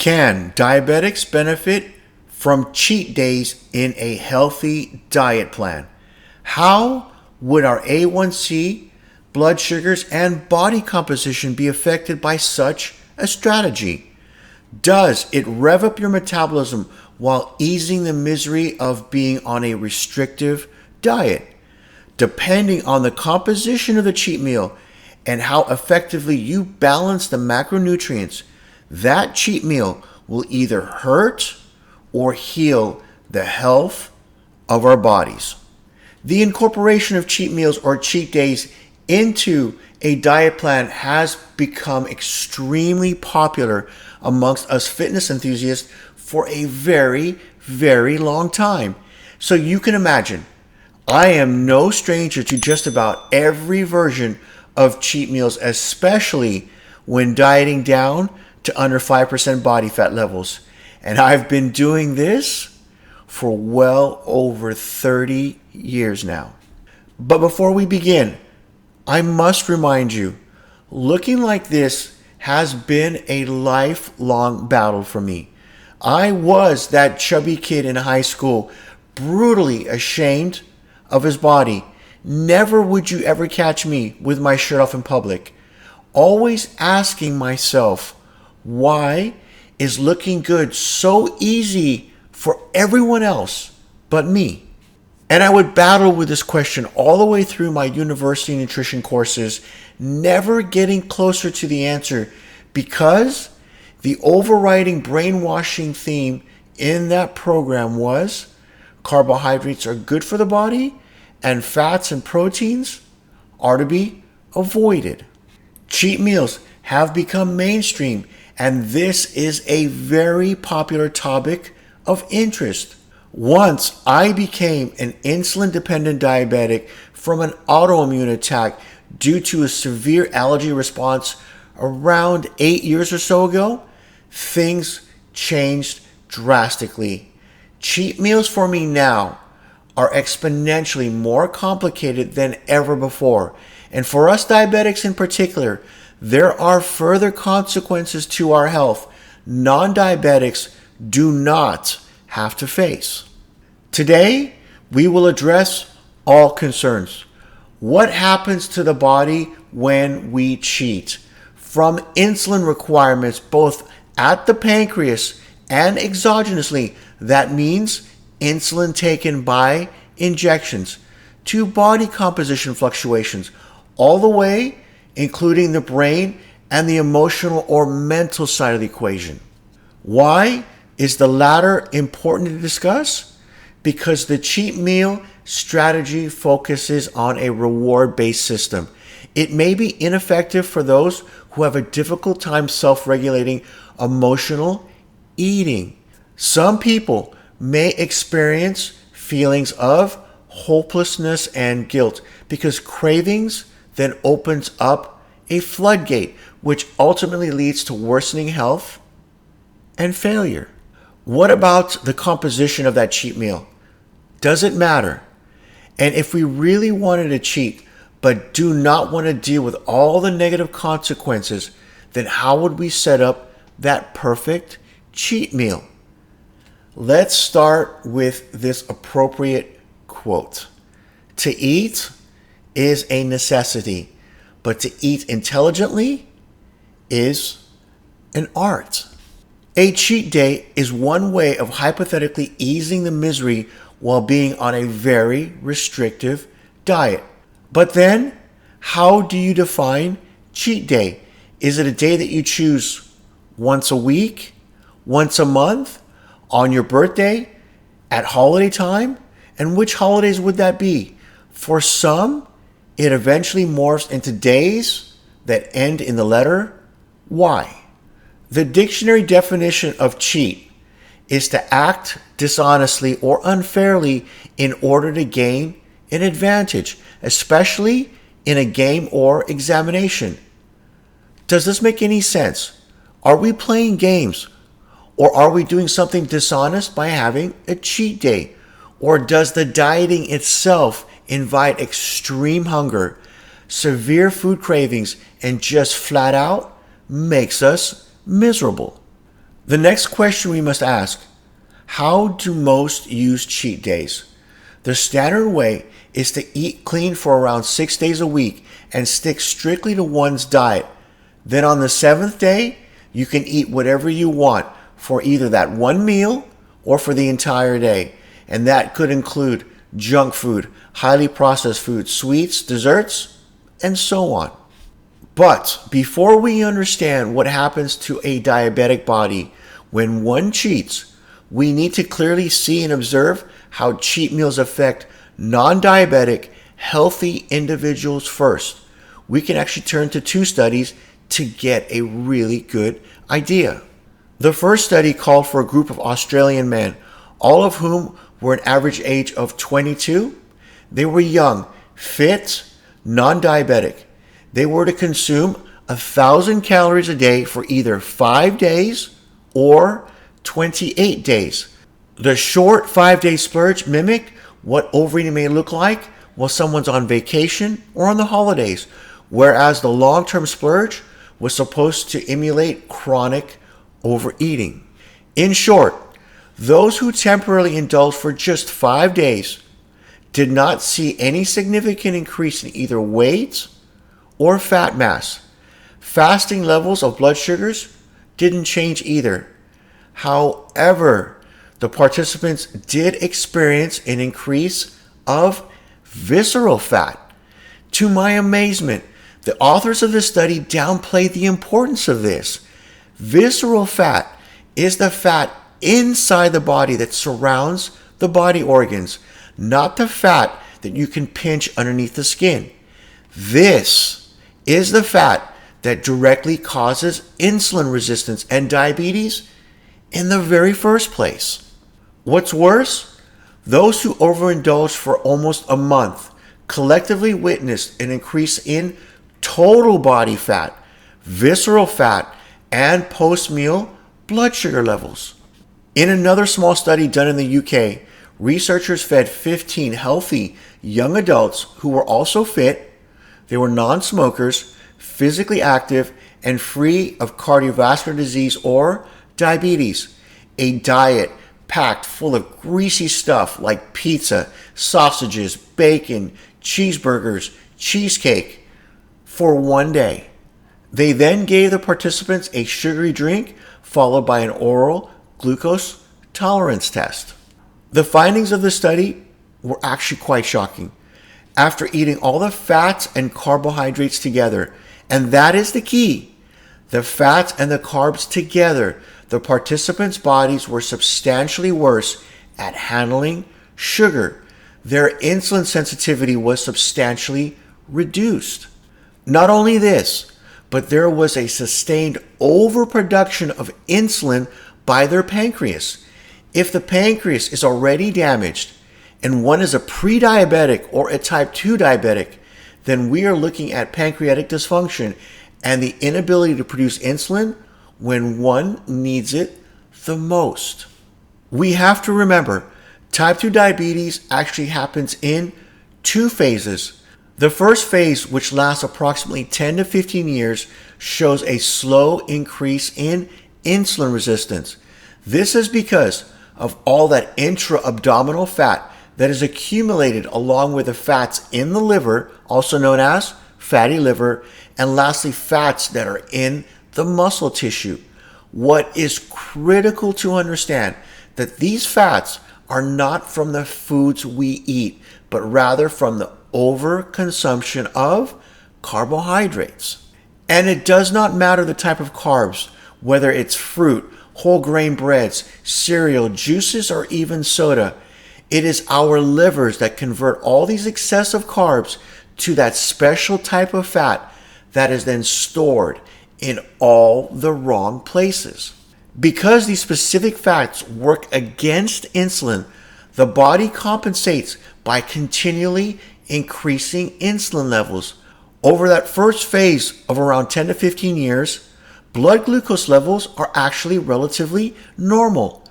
Can diabetics benefit from cheat days in a healthy diet plan? How would our A1C, blood sugars, and body composition be affected by such a strategy? Does it rev up your metabolism while easing the misery of being on a restrictive diet? Depending on the composition of the cheat meal and how effectively you balance the macronutrients, that cheat meal will either hurt or heal the health of our bodies. The incorporation of cheat meals or cheat days into a diet plan has become extremely popular amongst us fitness enthusiasts for a very, very long time. So you can imagine, I am no stranger to just about every version of cheat meals, especially when dieting down to under 5% body fat levels. And I've been doing this for well over 30 years now. But before we begin, I must remind you, looking like this has been a lifelong battle for me. I was that chubby kid in high school, brutally ashamed of his body. Never would you ever catch me with my shirt off in public. Always asking myself, why is looking good so easy for everyone else but me? And I would battle with this question all the way through my university nutrition courses, never getting closer to the answer because the overriding brainwashing theme in that program was carbohydrates are good for the body and fats and proteins are to be avoided. Cheat meals have become mainstream, and this is a very popular topic of interest. Once I became an insulin-dependent diabetic from an autoimmune attack due to a severe allergy response around 8 years or so ago, things changed drastically. Cheat meals for me now are exponentially more complicated than ever before. And for us diabetics in particular, there are further consequences to our health non-diabetics do not have to face. Today, we will address all concerns. What happens to the body when we cheat? From insulin requirements both at the pancreas and exogenously, that means insulin taken by injections, to body composition fluctuations, all the way including the brain and the emotional or mental side of the equation. Why is the latter important to discuss? Because the cheat meal strategy focuses on a reward-based system. It may be ineffective for those who have a difficult time self-regulating emotional eating. Some people may experience feelings of hopelessness and guilt because cravings then opens up a floodgate, which ultimately leads to worsening health and failure. What about the composition of that cheat meal? Does it matter? And if we really wanted to cheat, but do not want to deal with all the negative consequences, then how would we set up that perfect cheat meal? Let's start with this appropriate quote. To eat is a necessity, but to eat intelligently is an art. A cheat day is one way of hypothetically easing the misery while being on a very restrictive diet. But then, how do you define cheat day? Is it a day that you choose once a week, once a month, on your birthday, at holiday time? And which holidays would that be? For some, it eventually morphs into days that end in the letter Y. The dictionary definition of cheat is to act dishonestly or unfairly in order to gain an advantage, especially in a game or examination. Does this make any sense? Are we playing games? Or are we doing something dishonest by having a cheat day? Or does the dieting itself invite extreme hunger, severe food cravings, and just flat out makes us miserable? The next question we must ask: how do most use cheat days? The standard way is to eat clean for around 6 days a week and stick strictly to one's diet. Then on the 7th day, you can eat whatever you want for either that one meal or for the entire day. And that could include junk food, highly processed food, sweets, desserts, and so on. But before we understand what happens to a diabetic body when one cheats, we need to clearly see and observe how cheat meals affect non-diabetic, healthy individuals first. We can actually turn to 2 studies to get a really good idea. The first study called for a group of Australian men, all of whom were an average age of 22. They were young, fit, non-diabetic. They were to consume 1,000 calories a day for either 5 days or 28 days. The short 5-day splurge mimicked what overeating may look like while someone's on vacation or on the holidays, whereas the long-term splurge was supposed to emulate chronic overeating. In short, those who temporarily indulged for just 5 days did not see any significant increase in either weight or fat mass. Fasting levels of blood sugars didn't change either. However, the participants did experience an increase of visceral fat. To my amazement, the authors of this study downplayed the importance of this. Visceral fat is the fat inside the body that surrounds the body organs, not the fat that you can pinch underneath the skin. This is the fat that directly causes insulin resistance and diabetes in the very first place. What's worse, those who overindulged for almost a month collectively witnessed an increase in total body fat, visceral fat, and post-meal blood sugar levels. In another small study done in the UK, researchers fed 15 healthy young adults who were also fit. They were non-smokers, physically active, and free of cardiovascular disease or diabetes. A diet packed full of greasy stuff like pizza, sausages, bacon, cheeseburgers, cheesecake for one day. They then gave the participants a sugary drink followed by an oral glucose tolerance test. The findings of the study were actually quite shocking. After eating all the fats and carbohydrates together, and that is the key, the fats and the carbs together, the participants' bodies were substantially worse at handling sugar. Their insulin sensitivity was substantially reduced. Not only this, but there was a sustained overproduction of insulin by their pancreas. If the pancreas is already damaged and one is a pre-diabetic or a type 2 diabetic, then we are looking at pancreatic dysfunction and the inability to produce insulin when one needs it the most. We have to remember, type 2 diabetes actually happens in 2 phases. The first phase, which lasts approximately 10 to 15 years, shows a slow increase in insulin resistance. This is because of all that intra-abdominal fat that is accumulated along with the fats in the liver, also known as fatty liver, and lastly, fats that are in the muscle tissue. What is critical to understand that these fats are not from the foods we eat, but rather from the overconsumption of carbohydrates. And it does not matter the type of carbs, whether it's fruit, whole grain breads, cereal, juices, or even soda. It is our livers that convert all these excessive carbs to that special type of fat that is then stored in all the wrong places. Because these specific fats work against insulin, the body compensates by continually increasing insulin levels. Over that first phase of around 10 to 15 years, blood glucose levels are actually relatively normal.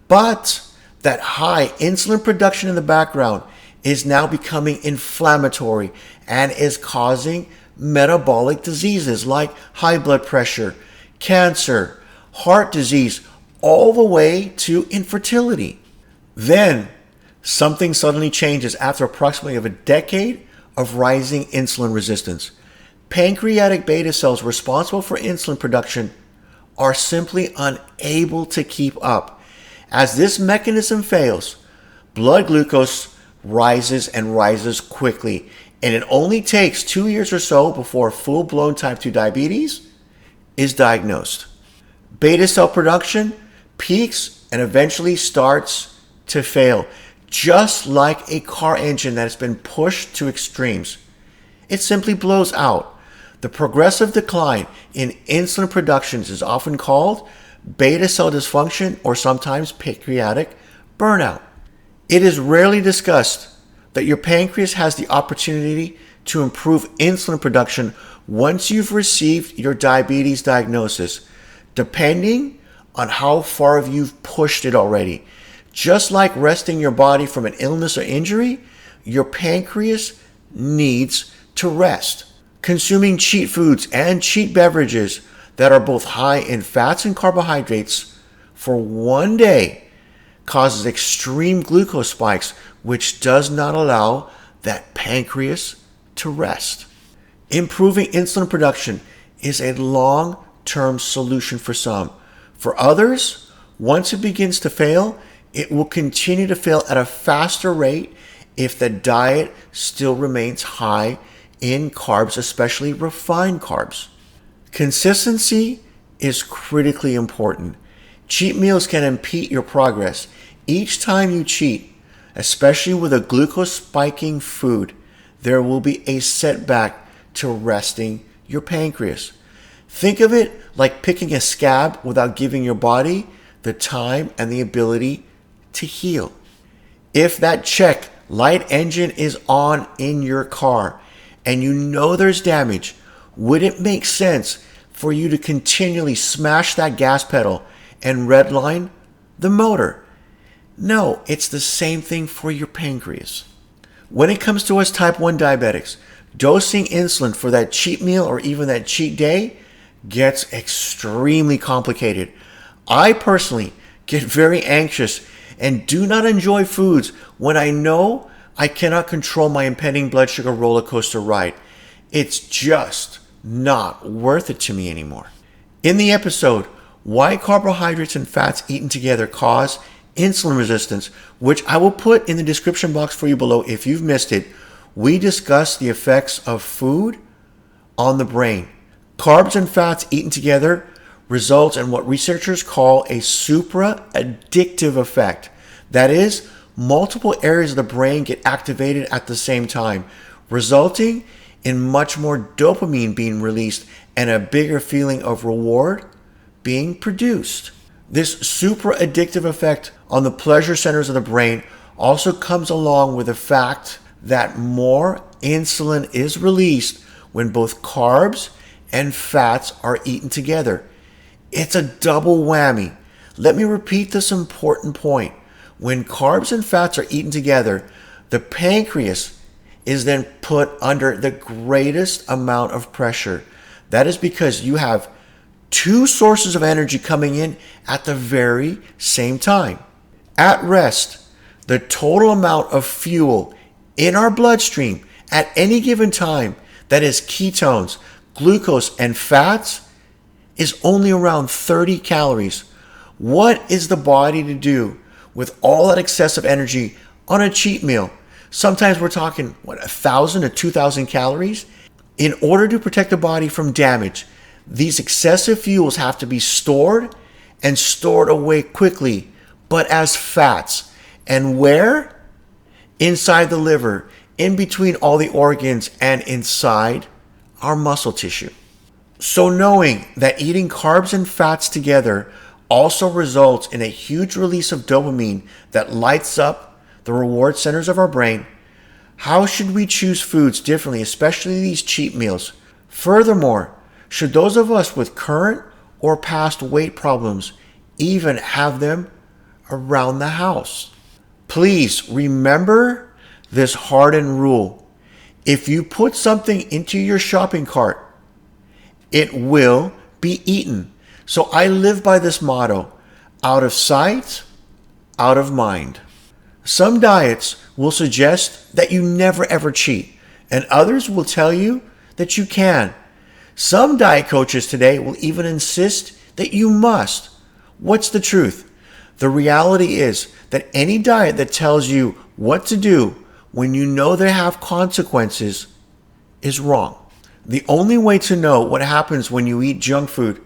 But that high insulin production in the background is now becoming inflammatory and is causing metabolic diseases like high blood pressure, cancer, heart disease, all the way to infertility. Then, something suddenly changes after approximately a decade of rising insulin resistance. Pancreatic beta cells responsible for insulin production are simply unable to keep up. As this mechanism fails, blood glucose rises and rises quickly, and it only takes 2 years or so before full-blown type 2 diabetes is diagnosed. Beta cell production peaks and eventually starts to fail, just like a car engine that has been pushed to extremes. It simply blows out. The progressive decline in insulin production is often called beta cell dysfunction or sometimes pancreatic burnout. It is rarely discussed that your pancreas has the opportunity to improve insulin production once you've received your diabetes diagnosis, depending on how far you've pushed it already. Just like resting your body from an illness or injury, your pancreas needs to rest. Consuming cheat foods and cheat beverages that are both high in fats and carbohydrates for one day causes extreme glucose spikes, which does not allow that pancreas to rest. Improving insulin production is a long-term solution for some. For others, once it begins to fail, it will continue to fail at a faster rate if the diet still remains high in carbs, especially refined carbs. Consistency is critically important. Cheat meals can impede your progress. Each time you cheat, especially with a glucose spiking food, there will be a setback to resting your pancreas. Think of it like picking a scab without giving your body the time and the ability to heal. If that check light engine is on in your car and you know there's damage, would it make sense for you to continually smash that gas pedal and redline the motor? No, it's the same thing for your pancreas. When it comes to us type 1 diabetics, dosing insulin for that cheat meal or even that cheat day gets extremely complicated. I personally get very anxious and do not enjoy foods when I know I cannot control my impending blood sugar roller coaster ride. It's just not worth it to me anymore. In the episode, Why Carbohydrates and Fats Eaten Together Cause Insulin Resistance, which I will put in the description box for you below if you've missed it, we discuss the effects of food on the brain. Carbs and fats eaten together results in what researchers call a supra-addictive effect. That is, multiple areas of the brain get activated at the same time, resulting in much more dopamine being released and a bigger feeling of reward being produced. This supra-addictive effect on the pleasure centers of the brain also comes along with the fact that more insulin is released when both carbs and fats are eaten together. It's a double whammy. Let me repeat this important point. When carbs and fats are eaten together, the pancreas is then put under the greatest amount of pressure. That is because you have two sources of energy coming in at the very same time. At rest, the total amount of fuel in our bloodstream at any given time, that is ketones, glucose, and fats, is only around 30 calories. What is the body to do with all that excessive energy on a cheat meal? Sometimes we're talking, 1,000 to 2,000 calories? In order to protect the body from damage, these excessive fuels have to be stored and stored away quickly, but as fats. And where? Inside the liver, in between all the organs, and inside our muscle tissue. So knowing that eating carbs and fats together also results in a huge release of dopamine that lights up the reward centers of our brain, how should we choose foods differently, especially these cheat meals? Furthermore, should those of us with current or past weight problems even have them around the house? Please remember this hardened rule. If you put something into your shopping cart, it will be eaten. So I live by this motto. Out of sight, out of mind. Some diets will suggest that you never ever cheat, and others will tell you that you can. Some diet coaches today will even insist that you must. What's the truth? The reality is that any diet that tells you what to do when you know they have consequences is wrong. The only way to know what happens when you eat junk food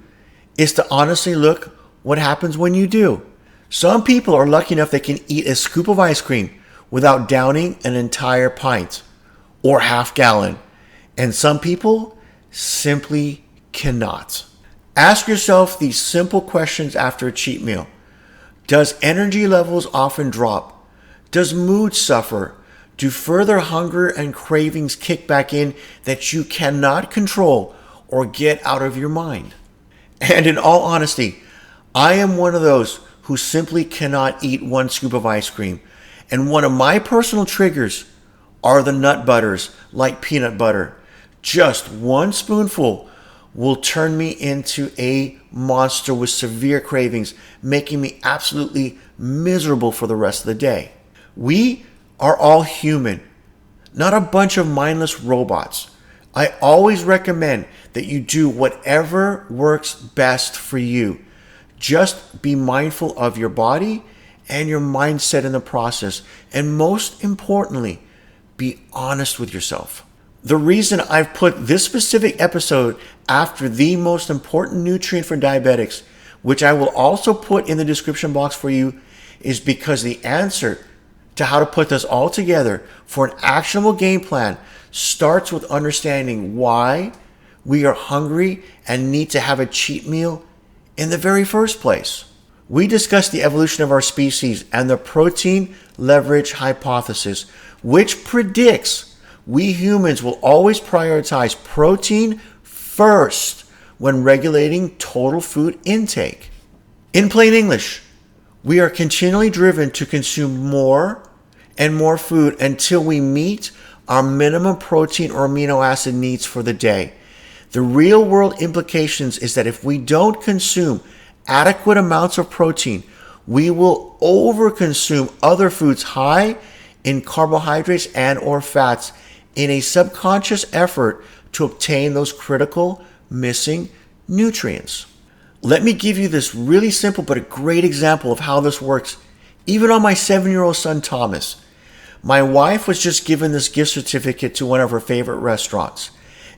is to honestly look what happens when you do. Some people are lucky enough they can eat a scoop of ice cream without downing an entire pint or half gallon, and some people simply cannot. Ask yourself these simple questions after a cheat meal. Does energy levels often drop? Does mood suffer? Do further hunger and cravings kick back in that you cannot control or get out of your mind? And in all honesty, I am one of those who simply cannot eat one scoop of ice cream. And one of my personal triggers are the nut butters like peanut butter. Just one spoonful will turn me into a monster with severe cravings, making me absolutely miserable for the rest of the day. We are all human, not a bunch of mindless robots. I always recommend that you do whatever works best for you. Just be mindful of your body and your mindset in the process. And most importantly, be honest with yourself. The reason I've put this specific episode after the most important nutrient for diabetics, which I will also put in the description box for you, is because the answer to how to put this all together for an actionable game plan starts with understanding why we are hungry and need to have a cheat meal in the very first place. We discussed the evolution of our species and the protein leverage hypothesis, which predicts we humans will always prioritize protein first when regulating total food intake. In plain English, we are continually driven to consume more and more food until we meet our minimum protein or amino acid needs for the day. The real world implications is that if we don't consume adequate amounts of protein, we will overconsume other foods high in carbohydrates and or fats in a subconscious effort to obtain those critical missing nutrients. Let me give you this really simple but a great example of how this works, even on my 7-year-old son Thomas. My wife was just given this gift certificate to one of her favorite restaurants.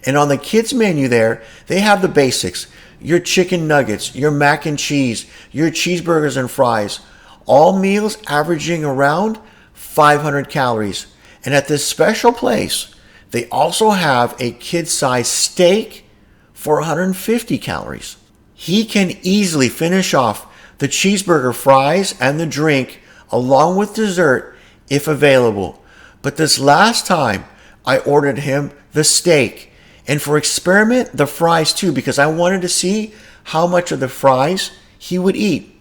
And on the kids menu there, they have the basics: your chicken nuggets, your mac and cheese, your cheeseburgers and fries, all meals averaging around 500 calories. And at this special place, they also have a kid-sized steak for 150 calories. He can easily finish off the cheeseburger, fries, and the drink along with dessert if available. But this last time, I ordered him the steak, and for experiment, the fries too, because I wanted to see how much of the fries he would eat.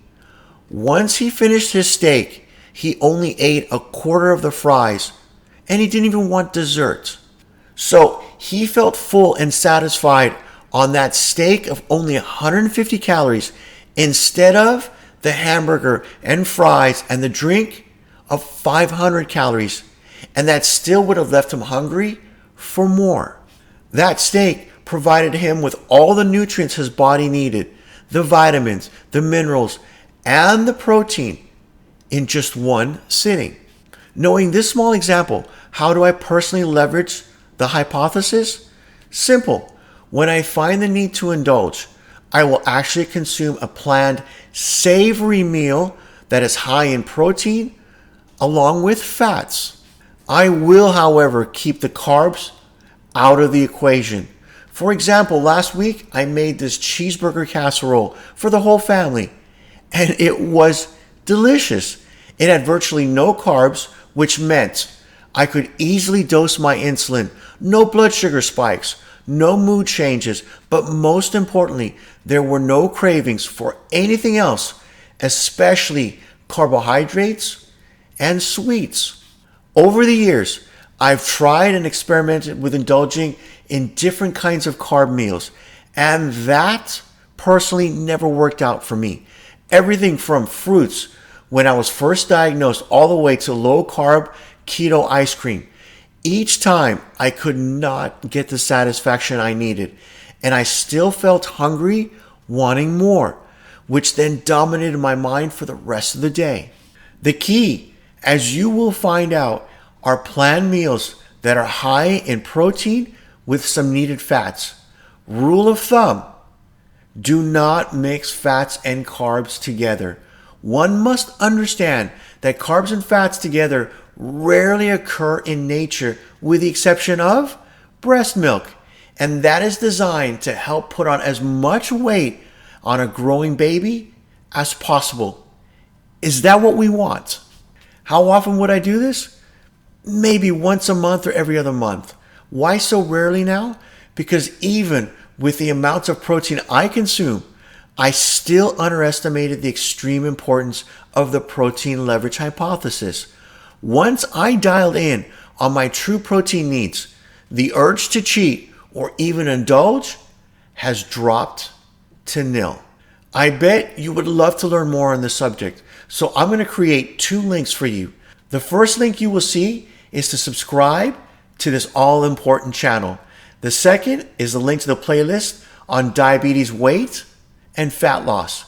Once he finished his steak, he only ate a quarter of the fries, and he didn't even want dessert. So he felt full and satisfied on that steak of only 150 calories instead of the hamburger and fries and the drink of 500 calories. And that still would have left him hungry for more. That steak provided him with all the nutrients his body needed, the vitamins, the minerals, and the protein in just one sitting. Knowing this small example, how do I personally leverage the hypothesis? Simple. When I find the need to indulge, I will actually consume a planned savory meal that is high in protein along with fats. I will, however, keep the carbs out of the equation. For example, last week I made this cheeseburger casserole for the whole family, and it was delicious. It had virtually no carbs, which meant I could easily dose my insulin, no blood sugar spikes, no mood changes, but most importantly, there were no cravings for anything else, especially carbohydrates and sweets. Over the years, I've tried and experimented with indulging in different kinds of carb meals, and that personally never worked out for me. Everything from fruits when I was first diagnosed all the way to low carb keto ice cream. Each time I could not get the satisfaction I needed, and I still felt hungry, wanting more, which then dominated my mind for the rest of the day. The key, as you will find out, are planned meals that are high in protein with some needed fats. Rule of thumb: do not mix fats and carbs together. One must understand that carbs and fats together rarely occur in nature, with the exception of breast milk, and that is designed to help put on as much weight on a growing baby as possible. Is that what we want? How often would I do this? Maybe once a month or every other month. Why so rarely now? Because even with the amounts of protein I consume, I still underestimated the extreme importance of the protein leverage hypothesis. Once I dialed in on my true protein needs, the urge to cheat or even indulge has dropped to nil. I bet you would love to learn more on this subject, so I'm going to create 2 links for you. The first link you will see is to subscribe to this all-important channel. The second is a link to the playlist on diabetes, weight, and fat loss.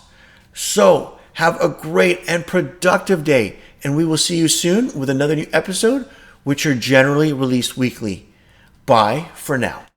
So have a great and productive day, and we will see you soon with another new episode, which are generally released weekly. Bye for now.